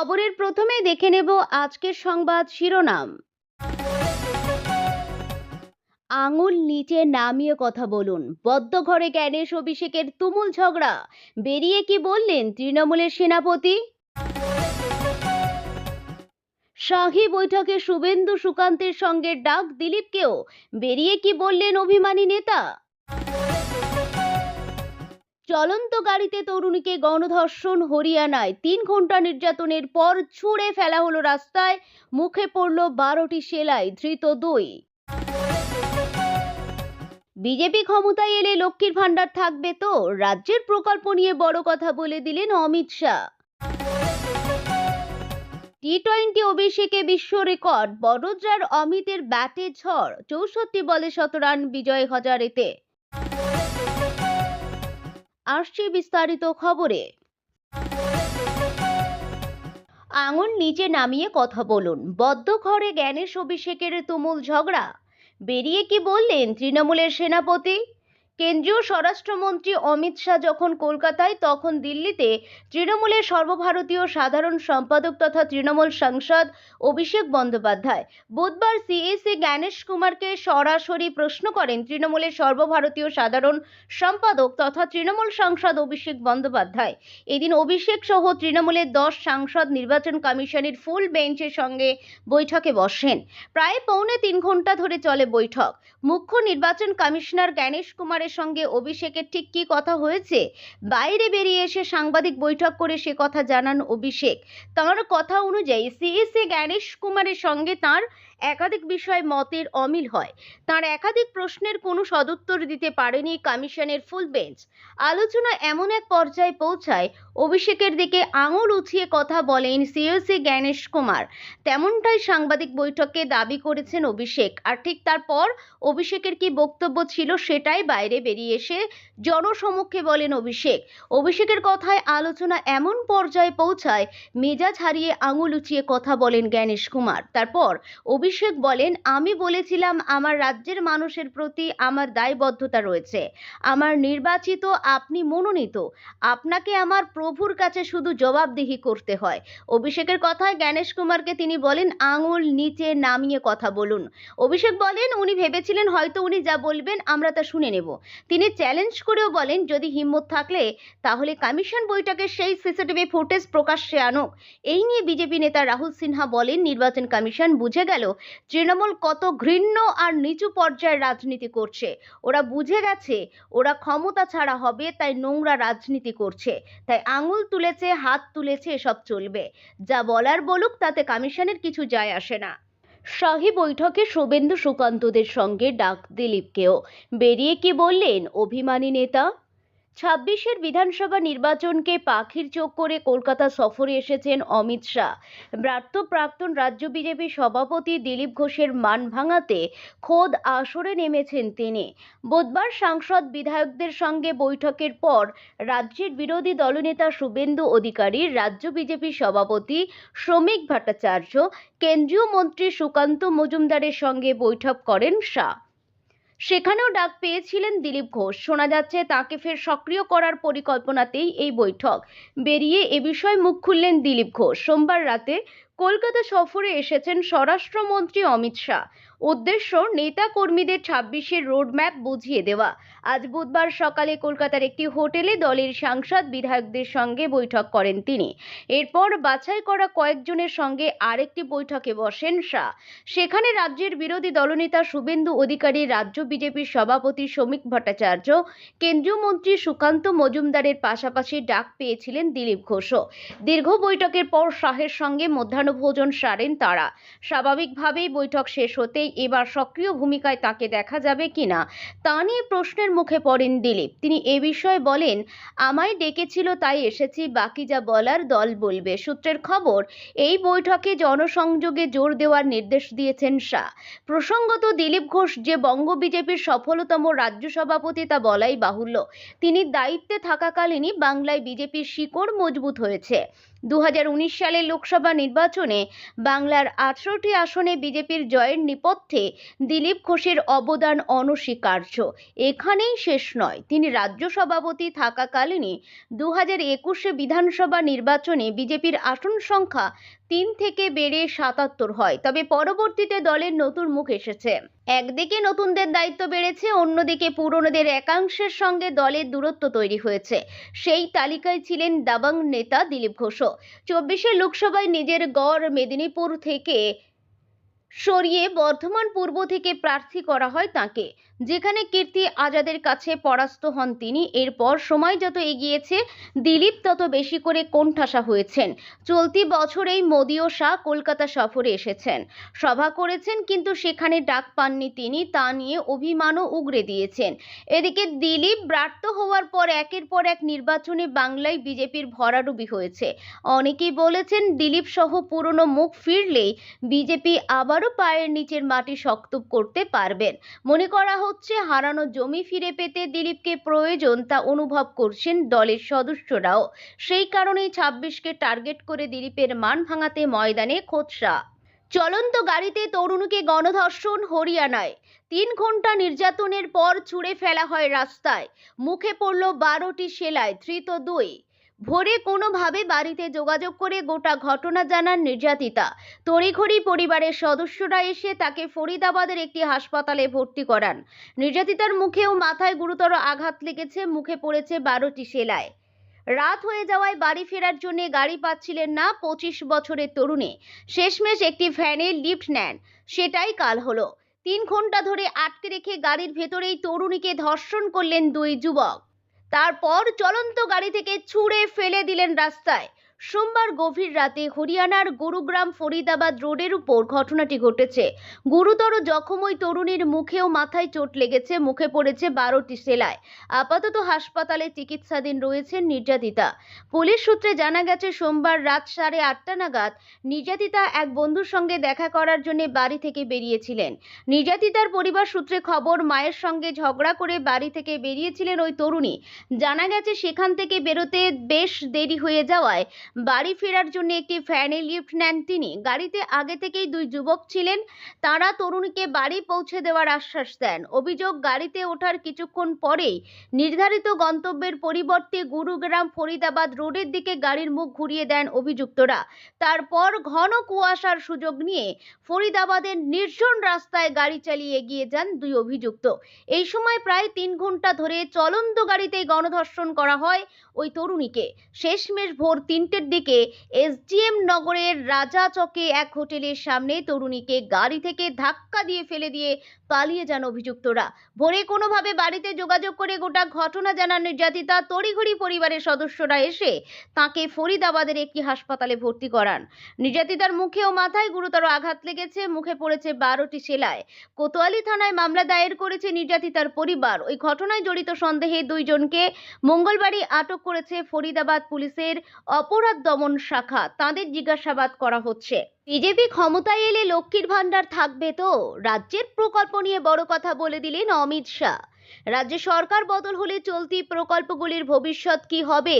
খবরের প্রথমে দেখে নেব আজকের সংবাদ শিরোনাম। আঙুল নিচে নামিয়ে কথা বলুন, বদ্ধ ঘরে গ্যানেশ অভিষেকের তুমুল ঝগড়া। বেরিয়ে কি বললেন তৃণমূলের সেনাপতি? শাহী বৈঠকে শুভেন্দু সুকান্তের সঙ্গে ডাক দিলীপকেও। বেরিয়ে কি বললেন অভিমানী নেতা? চলন্ত গাড়িতে তরুণীকে গণধর্ষণ হরিয়ানায়, 3 ঘন্টা নির্যাতনের পর ছুঁড়ে ফেলা হলো রাস্তায়, মুখে পড়ল 12টি সেলাই, ধৃত 2। বিজেপি ক্ষমতায় এলে লক্ষ্মীর ভান্ডার থাকবে তো? রাজ্যের প্রকল্প নিয়ে বড় কথা বলে দিলেন অমিত শাহ। টি-20 অভিষেকে বিশ্ব রেকর্ড, বড়োদ্রার অমিতের ব্যাটে ঝড়, 64 বলে 100 রান বিজয় হাজারেতে। আসছে বিস্তারিত খবরে। আঙুল নিচে নামিয়ে কথা বলুন, বদ্ধ ঘরে গ্যানেশ অভিষেকের তুমুল ঝগড়া। বেরিয়ে কি বললেন তৃণমূলের সেনাপতি? কেন্দ্রীয় স্বরাষ্ট্রমন্ত্রী অমিত শাহ যখন কলকাতায়, তখন দিল্লিতে তৃণমূলের সর্বভারতীয় সাধারণ সম্পাদক তথা তৃণমূল সাংসদ অভিষেক বন্দ্যোপাধ্যায় বুধবার সিএসি জ্ঞানেশ কুমারকে সরাসরি প্রশ্ন করেন তৃণমূলের সর্বভারতীয় সাধারণ সম্পাদক তথা তৃণমূল সাংসদ অভিষেক বন্দ্যোপাধ্যায়। এদিন অভিষেক সহ তৃণমূলের 10 সাংসদ নির্বাচন কমিশনের ফুল বেঞ্চের সঙ্গে বৈঠকে বসেন। প্রায় পৌনে 3 ঘন্টা ধরে চলে বৈঠক। মুখ্য নির্বাচন কমিশনার জ্ঞানেশ কুমারের সঙ্গে অভিষেকের ঠিক কী কথা হয়েছে, বাইরে বেরিয়ে এসে সাংবাদিক বৈঠক করে সে কথা জানান অভিষেক। তাঁর কথা অনুযায়ী সিএসি জ্ঞানেশ কুমারের সঙ্গে তাঁর একাধিক বিষয় মতের অমিল হয়। তাঁর একাধিক প্রশ্নের কোনো সদুত্তর দিতে পারেনি কমিশনের ফুল বেঞ্চ। আলোচনা এমন এক পর্যায়ে পৌঁছায়, অভিষেকের দিকে আঙুল উঠিয়ে কথা বলেন সিএসি জ্ঞানেশ কুমার। তেমনটাই সাংবাদিক বৈঠকে দাবি করেছেন অভিষেক। আর ঠিক তারপর অভিষেকের কি বক্তব্য ছিল সেটাই বাইরে বেরিয়ে এসে জনসমক্ষে বলেন অভিষেক। অভিষেকের কথায় আলোচনা এমন পর্যায়ে পৌঁছায়, মেজাজ হারিয়ে আঙুল উঁচিয়ে কথা বলেন জ্ঞানেশ কুমার। তারপর অভিষেক বলেন, আমি বলেছিলাম আমার রাজ্যের মানুষের প্রতি আমার দায়বদ্ধতা রয়েছে। আমার নির্বাচিত, আপনি মনোনীত, আপনাকে আমার প্রভুর কাছে শুধু জবাবদিহি করতে হয়। অভিষেকের কথায় জ্ঞানেশ কুমারকে তিনি বলেন, আঙুল নিচে নামিয়ে কথা বলুন। অভিষেক বলেন, উনি ভেবেছিলেন হয়তো উনি যা বলবেন আমরা তা শুনে নেব। তিনি চ্যালেঞ্জ করেও বলেন, যদি হিম্মত থাকলে তাহলে কমিশন বৈঠকের সেই সিসিটিভি ফুটেজ প্রকাশ্যে আনুক। এই নিয়ে বিজেপি নেতা রাহুল সিনহা বলেন, নির্বাচন কমিশন বুঝে গেল তৃণমূল কত ঘৃণ্য আর নিচু পর্যায়ের রাজনীতি করছে। ওরা বুঝে গেছে ওরা ক্ষমতা ছাড়া হবে, তাই নোংরা রাজনীতি করছে। তাই আঙুল তুলেছে, হাত তুলেছে, এসব চলবে। যা বলার বলুক, তাতে কমিশনের কিছু যায় আসে না। শাহী বৈঠকে শুভেন্দু সুকান্তদের সঙ্গে ডাক দিলীপকেও। বেরিয়ে কি বললেন অভিমানী নেতা? 26-এর বিধানসভা নির্বাচনকে পাখির চোখ করে কলকাতা সফরে এসেছেন অমিত শাহ। প্রাক্তন রাজ্য বিজেপি সভাপতি দিলীপ ঘোষের মান ভাঙাতে খোদ আসরে নেমেছেন তিনি। বুধবার সাংসদ বিধায়কদের সঙ্গে বৈঠকের পর রাজ্যের বিরোধী দলনেতা শুভেন্দু অধিকারী, রাজ্য বিজেপি সভাপতি শ্রমিক ভট্টাচার্য, কেন্দ্রীয় মন্ত্রী সুকান্ত মজুমদারের সঙ্গে বৈঠক করেন শাহ। সেখানেও ডাক পেয়েছিলেন দিলীপ ঘোষ। শোনা যাচ্ছে তাকে ফের সক্রিয় করার পরিকল্পনাতেই এই বৈঠক। বেরিয়ে এ বিষয়ে মুখ খুললেন দিলীপ ঘোষ। সোমবার রাতে কলকাতা সফরে এসেছেন স্বরাষ্ট্রমন্ত্রী অমিত শাহ। উদ্দেশ্য নেতা কর্মীদের 26-এর রোডম্যাপ বুঝিয়ে দেওয়া। আজ বুধবার সকালে কলকাতার একটি হোটেলে দলের সাংসদ বিধায়কদের সঙ্গে বৈঠক করেন তিনি। এরপর বাছাই করা কয়েকজনের সঙ্গে আরেকটি বৈঠকে বসেন শাহ। সেখানে রাজ্যের বিরোধী দলনেতা শুভেন্দু অধিকারী, রাজ্য বিজেপির সভাপতি শ্রমিক ভট্টাচার্য, কেন্দ্রীয় মন্ত্রী সুকান্ত মজুমদারের পাশাপাশি ডাক পেয়েছিলেন দিলীপ ঘোষও। দীর্ঘ বৈঠকের পর শাহের সঙ্গে মধ্যাহ্নভোজন সারেন তারা। স্বাভাবিকভাবেই বৈঠক শেষ হতেই এবার সক্রিয় ভূমিকায় তাকে দেখা যাবে কিনা তা নিয়ে প্রশ্নের মুখে পড়েন দিলীপ। তিনি এ বিষয়ে বলেন, আমায় ডেকেছিল তাই এসেছি, বাকি যা বলার দল বলবে। সূত্রের খবর, এই বৈঠকে জনসংযোগে জোর দেওয়ার নির্দেশ দিয়েছেন শাহ। প্রসঙ্গত, দিলীপ ঘোষ যে বঙ্গ বিজেপির সফলতম রাজ্য সভাপতি তা বলাই বাহুল্য। তিনি দায়িত্বে থাকাকালীনই বাংলায় বিজেপির শিকড় মজবুত হয়েছে। 2019 সালের লোকসভা নির্বাচনে বাংলার 18টি আসনে বিজেপির জয়ের নেপথ্যে দিলীপ ঘোষের অবদান অনস্বীকার্য। এখানেই শেষ নয়, তিনি রাজ্য সভাপতি থাকাকালীনই 2021 বিধানসভা নির্বাচনে বিজেপির আসন সংখ্যা 3 থেকে বেড়ে 77 হয়। তবে পরবর্তীতে দলের নতুন মুখ এসেছে। একদিকে নতুনদের দায়িত্ব বেড়েছে, অন্যদিকে পুরনোদের একাংশের সঙ্গে দলের দূরত্ব তৈরি হয়েছে। সেই তালিকায় ছিলেন দাবাং নেতা দিলীপ ঘোষও। 24 লোকসভায় নিজের গড় মেদিনীপুর থেকে সরিয়ে বর্ধমান পূর্ব থেকে প্রার্থী করা হয় তাঁকে, যেখানে কীর্তি আজাদের কাছে পরাস্ত হন তিনি। এরপর সময় যত এগিয়েছে দিলীপ তত বেশি করে কোণঠাসা হয়েছেন। চলতি বছরেই মোদি ও শাহ কলকাতা সফরে এসেছেন, সভা করেছেন, কিন্তু সেখানে ডাক পাননি তিনি। তা নিয়ে অভিমানও উগরে দিয়েছেন। এদিকে দিলীপ ব্যর্থ হওয়ার পর একের পর এক নির্বাচনে বাংলায় বিজেপির ভরাডুবি হয়েছে। অনেকেই বলেছেন দিলীপ সহ পুরনো মুখ ফিরলেই বিজেপি আবারও পায়ের নিচের মাটি শক্ত করতে পারবেন। মনে করা হচ্ছে হারানো জমি ফিরে পেতে দিলীপকে প্রয়োজন, তা অনুভব করছেন দলের সদস্যরাও। সেই কারণেই 26কে টার্গেট করে দিলীপের মান ভাঙাতে ময়দানে খোঁচা। চলন্ত গাড়িতে তরুণীকে গণধর্ষণ হরিয়ানায়। 3 ঘন্টা নির্যাতনের পর ছুঁড়ে ফেলা হয় রাস্তায়। মুখে পড়ল 12টি সেলাই, ধৃত 2। ভোরে কোনোভাবে বাড়িতে যোগাযোগ করে গোটা ঘটনা জানান নির্যাতিতা। তড়িঘড়ি পরিবারের সদস্যরা এসে তাকে ফরিদাবাদের একটি হাসপাতালে ভর্তি করান। নির্যাতিতার মুখে ও মাথায় গুরুতর আঘাত লেগেছে, মুখে পড়েছে 12টি সেলাই। রাত হয়ে যাওয়ায় বাড়ি ফেরার জন্য গাড়ি পাচ্ছিলেন না 25 বছরের তরুণী। শেষমেশ একটি ভ্যানে লিফট নেন, সেটাই কাল হলো। 3 ঘন্টা ধরে আটকে রেখে গাড়ির ভেতরেই তরুণীকে ধর্ষণ করলেন 2 যুবক। তারপর চলন্ত গাড়ি থেকে ছুঁড়ে ফেলে দিলেন রাস্তায়। সোমবার গভীর রাতে হরিয়ানার গুরুগ্রাম ফরিদাবাদ রোডের উপর ঘটনাটি ঘটেছে। গুরুতর জখম ওই তরুণীর মুখে ও মাথায় চোট লেগেছে, মুখে পড়েছে 12টি সেলাই। আপাতত হাসপাতালে চিকিৎসাধীন রয়েছেন নির্যাতিতা। পুলিশ সূত্রে জানা গেছে, সোমবার রাত 8:30 নাগাদ নির্যাতিতা এক বন্ধুর সঙ্গে দেখা করার জন্য বাড়ি থেকে বেরিয়েছিলেন। নির্যাতিতার পরিবার সূত্রে খবর, মায়ের সঙ্গে ঝগড়া করে বাড়ি থেকে বেরিয়েছিলেন ওই তরুণী। জানা গেছে, সেখান থেকে বেরোতে বেশ দেরি হয়ে যাওয়ায় বাড়ি ফেরার জন্য একটি ভ্যানে লিফট নেন তিনি। গাড়িতে আগে থেকেই 2 যুবক ছিলেন, তারা তরুণীকে বাড়ি পৌঁছে দেওয়ার আশ্বাস দেন। অভিযোগ, গাড়িতে ওঠার কিছুক্ষণ পরেই নির্ধারিত গন্তব্যের পরিবর্তে গুরুগ্রাম ফরিদাবাদ রোডের দিকে গাড়ির মুখ ঘুরিয়ে দেন অভিযুক্তরা। তারপর ঘন কুয়াশার সুযোগ নিয়ে ফরিদাবাদের নির্জন রাস্তায় গাড়ি চালিয়ে এগিয়ে যান 2 অভিযুক্ত। এই সময় প্রায় 3 ঘন্টা ধরে চলন্ত গাড়িতেই গণধর্ষণ করা হয় ওই তরুণীকে। শেষমেশ ভোর 3টের দিকে এসডিএম নগরের রাজা চকে এক হোটেলের সামনে তরুণীকে গাড়ি থেকে ধাক্কা দিয়ে ফেলে দিয়ে পালিয়ে যান অভিযুক্তরা। ভোরে কোনোভাবে বাড়িতে যোগাযোগ করে গোটা ঘটনা জানান নির্যাতিতা। তড়িঘড়ি পরিবারের সদস্যরা এসে তাকে ফরিদাবাদের একটি হাসপাতালে ভর্তি করান। নির্যাতিতার মুখে ও মাথায় গুরুতর আঘাত লেগেছে, মুখে পড়েছে 12টি সেলাই। কোতোয়ালি থানায় মামলা দায়ের করেছে নির্যাতিতার পরিবার। ওই ঘটনায় জড়িত সন্দেহে 2 জনকে মঙ্গলবারই আটক করেছে ফরিদাবাদ পুলিশের অপরাধ দমন শাখা। তাদের জিজ্ঞাসাবাদ করা হচ্ছে। বিজেপি ক্ষমতায় এলে লক্ষ্মীর ভান্ডার থাকবে তো? রাজ্যের প্রকল্প নিয়ে বড় কথা বলে দিলেন অমিত শাহ। রাজ্যে সরকার বদল হলে চলতি প্রকল্পগুলির ভবিষ্যৎ কি হবে,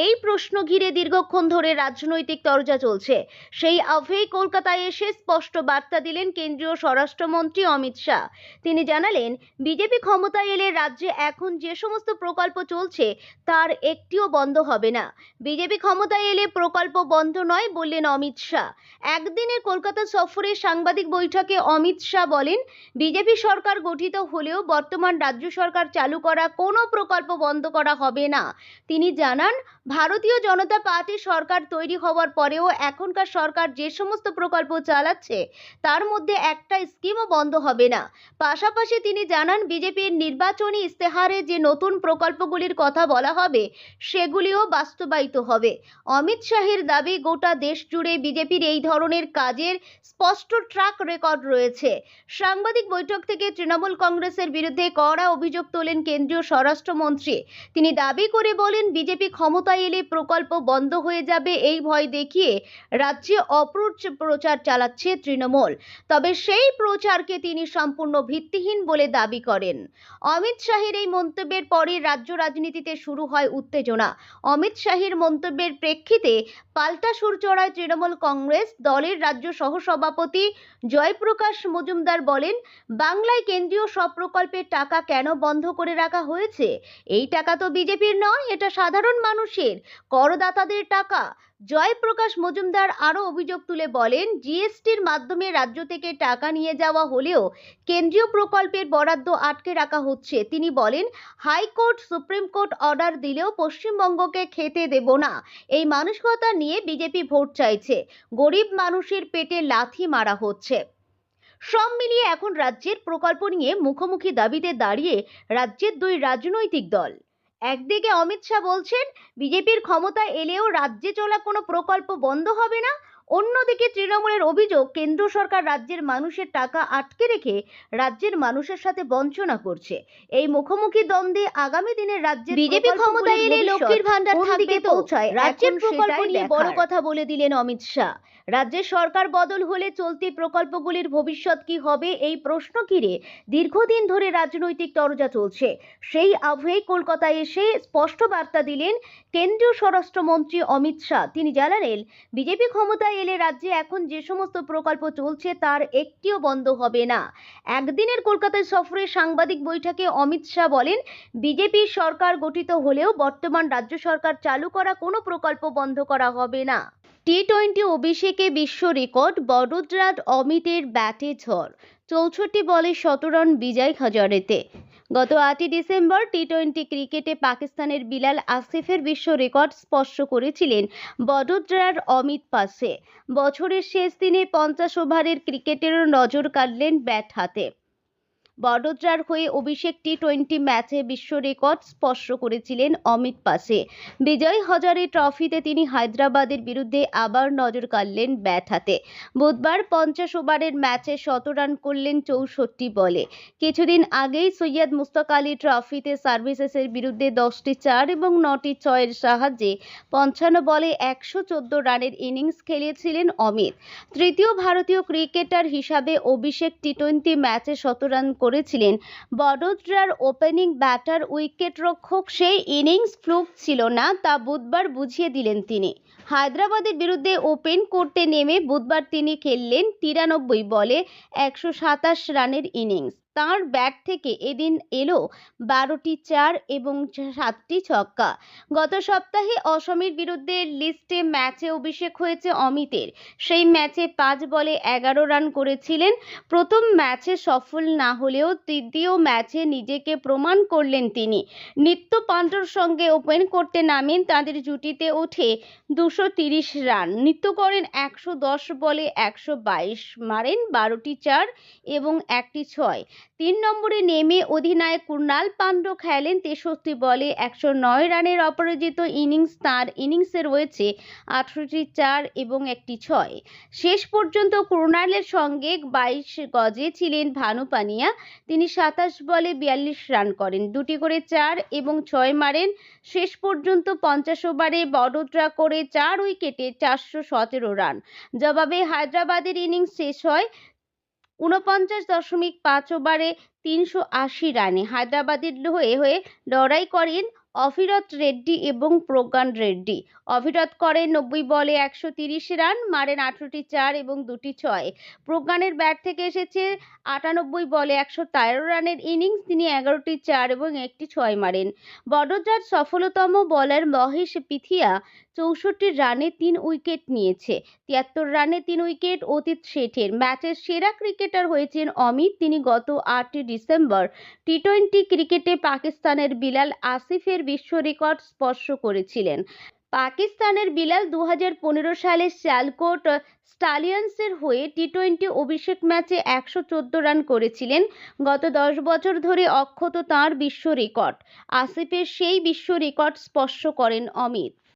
এই প্রশ্ন ঘিরে দীর্ঘক্ষণ ধরে রাজনৈতিক তরজা চলছে। সেই আবহেই কলকাতায় এসে স্পষ্ট বার্তা দিলেন কেন্দ্রীয় স্বরাষ্ট্রমন্ত্রী অমিত শাহ। তিনি জানালেন, বিজেপি ক্ষমতায় এলে রাজ্যে এখন যে সমস্ত প্রকল্প চলছে তার একটিও বন্ধ হবে না। বিজেপি ক্ষমতায় এলে প্রকল্প বন্ধ নয়, বললেন অমিত শাহ। একদিনের কলকাতা সফরে সাংবাদিক বৈঠকে অমিত শাহ বলেন, বিজেপি সরকার গঠিত হলেও বর্তমান রাজ্য সরকার চালু করা কোনো প্রকল্প বন্ধ করা হবে না। তিনি জানান, ভারতীয় জনতা পার্টি সরকার তৈরি হওয়ার পরেও এখনকার সরকার যে সমস্ত প্রকল্প চালাচ্ছে তার মধ্যে একটা স্কিমও বন্ধ হবে না। পাশাপাশি তিনি জানান, বিজেপির নির্বাচনী ইস্তেহারে যে নতুন প্রকল্পগুলির কথা বলা হবে সেগুলিও বাস্তবায়িত হবে। অমিত শাহের দাবি, গোটা দেশ জুড়ে বিজেপির এই ধরনের কাজের স্পষ্ট ট্র্যাক রেকর্ড রয়েছে। সাংবাদিক বৈঠক থেকে তৃণমূল কংগ্রেসের বিরুদ্ধে কড়া করায় অভিযোগ তোলেন কেন্দ্রীয় স্বরাষ্ট্রমন্ত্রী। তিনি দাবি করে বলেন, বিজেপি ক্ষমতায় এলে প্রকল্প বন্ধ হয়ে যাবে এই ভয় দেখিয়ে রাজ্যে অপপ্রচার চালাচ্ছে তৃণমূল। তবে সেই প্রচারকে তিনি সম্পূর্ণ ভিত্তিহীন বলে দাবি করেন। অমিত শাহের এই মন্তব্যের পরে রাজ্য রাজনীতিতে শুরু হয় উত্তেজনা। অমিত শাহের মন্তব্যের প্রেক্ষিতে পাল্টা সুর চড়ায় তৃণমূল কংগ্রেস। দলের রাজ্য সহসভাপতি জয়প্রকাশ মজুমদার বলেন, বাংলায় কেন্দ্রীয় সব প্রকল্পের টাকা কেন বন্ধ করে রাখা হয়েছে? এই টাকা তো বিজেপির নয়, এটা সাধারণ মানুষের, করদাতাদের টাকা। জয়প্রকাশ মজুমদার আরও অভিযোগ তুলে বলেন, জিএসটির মাধ্যমে রাজ্য থেকে টাকা নিয়ে যাওয়া হলেও কেন্দ্রীয় প্রকল্পের বরাদ্দ আটকে রাখা হচ্ছে। তিনি বলেন, হাইকোর্ট সুপ্রিম কোর্ট অর্ডার দিলেও পশ্চিমবঙ্গকে খেতে দেব না, এই মানসিকতা নিয়ে বিজেপি ভোট চাইছে। গরিব মানুষের পেটে লাথি মারা হচ্ছে। সব মিলিয়ে এখন রাজ্যের প্রকল্প নিয়ে মুখোমুখি দাবিতে দাঁড়িয়ে রাজ্যের দুই রাজনৈতিক দল। একদিকে অমিত শাহ বলছেন, বিজেপির ক্ষমতায় এলেও রাজ্যে চলা কোনো প্রকল্প বন্ধ হবে না। অন্যদিকে তৃণমূলের অভিযোগ, কেন্দ্র সরকার রাজ্যের মানুষের টাকা আটকে রেখে রাজ্যের মানুষের সাথে বঞ্চনা করছে। এই মুখোমুখি দ্বন্দ্বে আগামী দিনের রাজ্যে বিজেপি ক্ষমতায় এলে লক্ষ্মীর ভান্ডার থাকবে পৌঁছায়, রাজ্যের প্রকল্প নিয়ে বড় কথা বলে দিলেন অমিত শাহ। রাজ্যের সরকার বদল হলে চলতি প্রকল্পগুলির ভবিষ্যৎ কি হবে, এই প্রশ্ন ঘিরে দীর্ঘদিন ধরে রাজনৈতিক তরজা চলছে। সেই আবহে কলকাতায় এসে স্পষ্ট বার্তা দিলেন কেন্দ্রীয় স্বরাষ্ট্রমন্ত্রী অমিত শাহ। তিনি জানালেন, বিজেপি ক্ষমতায় এলে রাজ্যে এখন যে সমস্ত প্রকল্প চলছে তার একটিও বন্ধ হবে না। একদিনের কলকাতায় সফরে সাংবাদিক বৈঠকে অমিত শাহ বলেন, বিজেপি সরকার গঠিত হলেও বর্তমান রাজ্য সরকার চালু করা কোনো প্রকল্প বন্ধ করা হবে না। টি-20 অভিষেকে বিশ্ব রেকর্ড, বড়োদরার অমিতের ব্যাটে ঝড়, 64 বলে 17 রান বিজয় হাজারেতে। গত 8 ডিসেম্বর টি-20 ক্রিকেটে পাকিস্তানের বিলাল আসিফের বিশ্ব রেকর্ড স্পর্শ করেছিলেন বড়োদরার অমিত পাসে। বছরের শেষ দিনে 50 ওভারের ক্রিকেটেরও নজর কাড়লেন ব্যাট হাতে। বড়োদরার হয়ে অভিষেক টি-20 ম্যাচে বিশ্ব রেকর্ড স্পর্শ করেছিলেন অমিত পাসে। বিজয় হাজারে ট্রফিতে তিনি হায়দ্রাবাদের বিরুদ্ধে আবার নজর কাড়লেন ব্যাট হাতে। বুধবার 50 ওভারের ম্যাচে 17 রান করলেন 64 বলে। কিছুদিন আগেই সৈয়দ মুশতাক আলী ট্রফিতে সার্ভিসেসের বিরুদ্ধে 10টি 4 এবং 9টি 6-এর সাহায্যে 55 বলে 114 রানের ইনিংস খেলেছিলেন অমিত। তৃতীয় ভারতীয় ক্রিকেটার হিসাবে অভিষেক টি-20 ম্যাচে 17 রান করেছিলেন বড়োদরার ওপেনিং ব্যাটার উইকেটরক্ষক। সেই ইনিংস ফ্লুক ছিল না, তা বুধবার বুঝিয়ে দিলেন তিনি। হায়দ্রাবাদের বিরুদ্ধে ওপেন করতে নেমে বুধবার তিনি খেললেন 93 বলে 127 রানের ইনিংস। তাঁর ব্যাট থেকে এদিন এলো 12টি 4 এবং 7টি ছক্কা। গত সপ্তাহে অসমের বিরুদ্ধে লিস্টে ম্যাচে অভিষেক হয়েছে অমিতের। সেই ম্যাচে 5 বলে 11 রান করেছিলেন। প্রথম ম্যাচে সফল না হলেও তৃতীয় ম্যাচে নিজেকে প্রমাণ করলেন তিনি। নিত্য পান্ডার সঙ্গে ওপেন করতে নামেন, তাদের জুটিতে ওঠে 230 রান। নিত্য করেন 110 বলে 122, মারেন 12টি 4 এবং 1টি 6। 3 নম্বরে নেমে অধিনায়ক কুণাল পান্ডা খেলেন 63 বলে 109 রানের অপরাজিত ইনিংস। তাঁর ইনিংসে রয়েছে 18টি 4 এবং 1টি 6। শেষ পর্যন্ত কুণালের সঙ্গে 22 গজে ছিলেন ভানু পানিয়া। তিনি 27 বলে 42 রান করেন, 2টি করে 4 এবং 6 মারেন। শেষ পর্যন্ত 50 ওভারে বড়োদরা করে 4 উইকেটে 417 রান। জবাবে হায়দ্রাবাদের ইনিংস শেষ হয় 49.5 ওভারে 380 রানে। হায়দ্রাবাদের হয়ে লড়াই করেন অভিরত রেড্ডি এবং প্রজ্ঞান রেড্ডি। অভিরত করেন 90 বলে 130 রান, মারেন 18টি 4 এবং 2টি 6। প্রজ্ঞানের ব্যাট থেকে এসেছে 98 বলে 113 রানের ইনিংস। তিনি 11টি 4 এবং 1টি 6 মারেন। বড়োদরার সফলতম বোলার মহেশ পিথিয়া 64 রানে 3 উইকেট নিয়েছে। 73 রানে 3 উইকেট অতীত শেঠের। ম্যাচের সেরা ক্রিকেটার হয়েছেন অমিত। তিনি গত 8 ডিসেম্বর টি-20 ক্রিকেটে পাকিস্তানের বিলাল আসিফের বিশ্ব রেকর্ড স্পর্শ করেছিলেন। পাকিস্তানের বিলাল 2015 সালে সিয়ালকোট স্টালিয়ন্সের হয়ে টি-20 অভিষেক ম্যাচে 114 রান করেছিলেন। গত 10 বছর ধরে অক্ষত তাঁর বিশ্ব রেকর্ড। আসিফের সেই বিশ্ব রেকর্ড স্পর্শ করেন অমিত।